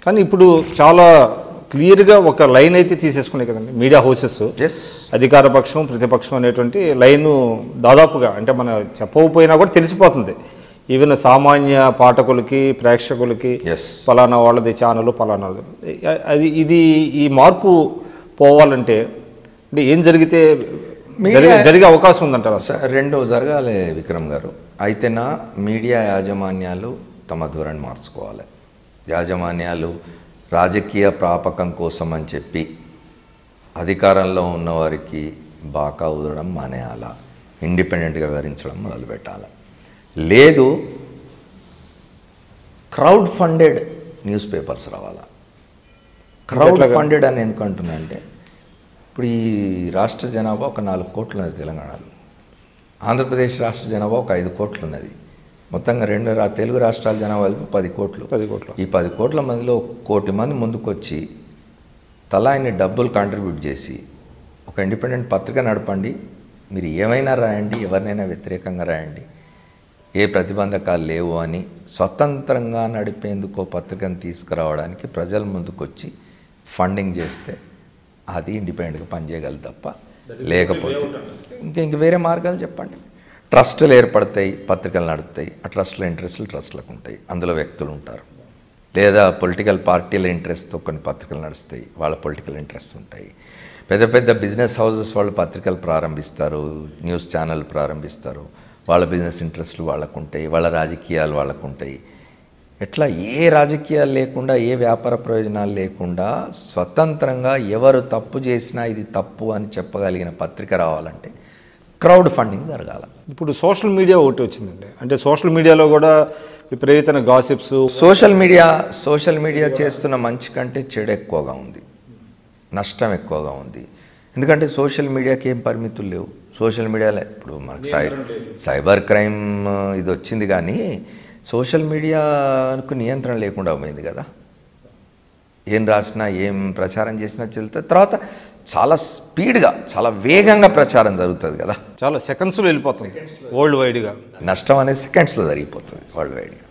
కానీ ఇప్పుడు చాలా క్లియర్గా ఒక లైన్ అయితే తీసేసుకున్నాయి కదండి మీడియా హౌసెస్. అధికార పక్షం ప్రతిపక్షం అనేటువంటి లైను దాదాపుగా అంటే మన చెప్పకపోయినా కూడా తెలిసిపోతుంది. ఈవెన్ సామాన్య పాఠకులకి ప్రేక్షకులకి ఫలానా వాళ్ళది ఛానల్ ఫలానాది. ఇది ఈ మార్పు పోవాలంటే అంటే ఏం జరిగే అవకాశం ఉందంటారా? రెండు జరగాలి విక్రమ్ గారు. అయితేనా మీడియా యాజమాన్యాలు తమ ధోరణి మార్చుకోవాలి. యాజమాన్యాలు రాజకీయ ప్రాపకం కోసం అని చెప్పి అధికారంలో ఉన్నవారికి బాకా ఊదడం మానేయాల, ఇండిపెండెంట్గా వివరించడం మొదలుపెట్టాలి. లేదు క్రౌడ్ ఫండెడ్ న్యూస్ పేపర్స్ రావాలా. క్రౌడ్ ఫండెడ్ అని ఎందుకు అంటున్నా అంటే ఇప్పుడు ఈ రాష్ట్ర జనాభా ఒక 4 కోట్లు ఉన్నది తెలంగాణలో. ఆంధ్రప్రదేశ్ రాష్ట్ర జనాభా ఒక 5 కోట్లు ఉన్నది. మొత్తంగా తెలుగు రాష్ట్రాల జనాభా 10 కోట్లు. ఈ 10 కోట్ల మందిలో 1 కోటి మంది ముందుకొచ్చి తలా ఇన్ని డబ్బులు కాంట్రిబ్యూట్ చేసి ఒక ఇండిపెండెంట్ పత్రిక నడపండి, మీరు ఏమైనా రాయండి, ఎవరినైనా వ్యతిరేకంగా రాయండి, ఏ ప్రతిబంధకాలు లేవు అని స్వతంత్రంగా నడిపేందుకు పత్రికను తీసుకురావడానికి ప్రజల ముందుకొచ్చి ఫండింగ్ చేస్తే అది ఇండిపెండెంట్గా పనిచేయగలదు తప్ప లేకపోతే ఇంక వేరే మార్గాలు చెప్పండి. ట్రస్టులు ఏర్పడతాయి, పత్రికలు నడుపుతాయి. ఆ ట్రస్టుల ఇంట్రెస్టులు ట్రస్టులకు ఉంటాయి, అందులో వ్యక్తులు ఉంటారు. లేదా పొలిటికల్ పార్టీల ఇంట్రెస్ట్తో కొన్ని పత్రికలు నడుస్తాయి, వాళ్ళ పొలిటికల్ ఇంట్రెస్ట్ ఉంటాయి. పెద్ద పెద్ద బిజినెస్ హౌసెస్ వాళ్ళు పత్రికలు ప్రారంభిస్తారు, న్యూస్ ఛానల్ ప్రారంభిస్తారు, వాళ్ళ బిజినెస్ ఇంట్రెస్ట్లు వాళ్ళకు ఉంటాయి, వాళ్ళ రాజకీయాలు వాళ్ళకు ఉంటాయి. ఎట్లా ఏ రాజకీయాలు లేకుండా ఏ వ్యాపార ప్రయోజనాలు లేకుండా స్వతంత్రంగా ఎవరు తప్పు చేసినా ఇది తప్పు అని చెప్పగలిగిన పత్రిక రావాలంటే క్రౌడ్ ఫండింగ్ జరగాల. ఇప్పుడు సోషల్ మీడియా ఒకటి వచ్చిందండి. అంటే సోషల్ మీడియాలో కూడా విపరీతమైన గాసిప్స్. సోషల్ మీడియా చేస్తున్న మంచి కంటే చెడు ఎక్కువగా ఉంది, నష్టం ఎక్కువగా ఉంది. ఎందుకంటే సోషల్ మీడియాకి ఏం పరిమితులు లేవు. సోషల్ మీడియాలో ఇప్పుడు మనకు సైబర్ క్రైమ్ ఇది వచ్చింది, కానీ సోషల్ మీడియాకు నియంత్రణ లేకుండా పోయింది కదా. ఏం రాసినా ఏం ప్రచారం చేసినా చెల్లుతుంది. తర్వాత చాలా స్పీడ్గా చాలా వేగంగా ప్రచారం జరుగుతుంది కదా, చాలా సెకండ్స్లో వెళ్ళిపోతుంది వరల్డ్ వైడ్గా. నష్టం అనేది సెకండ్స్లో జరిగిపోతుంది వరల్డ్ వైడ్గా.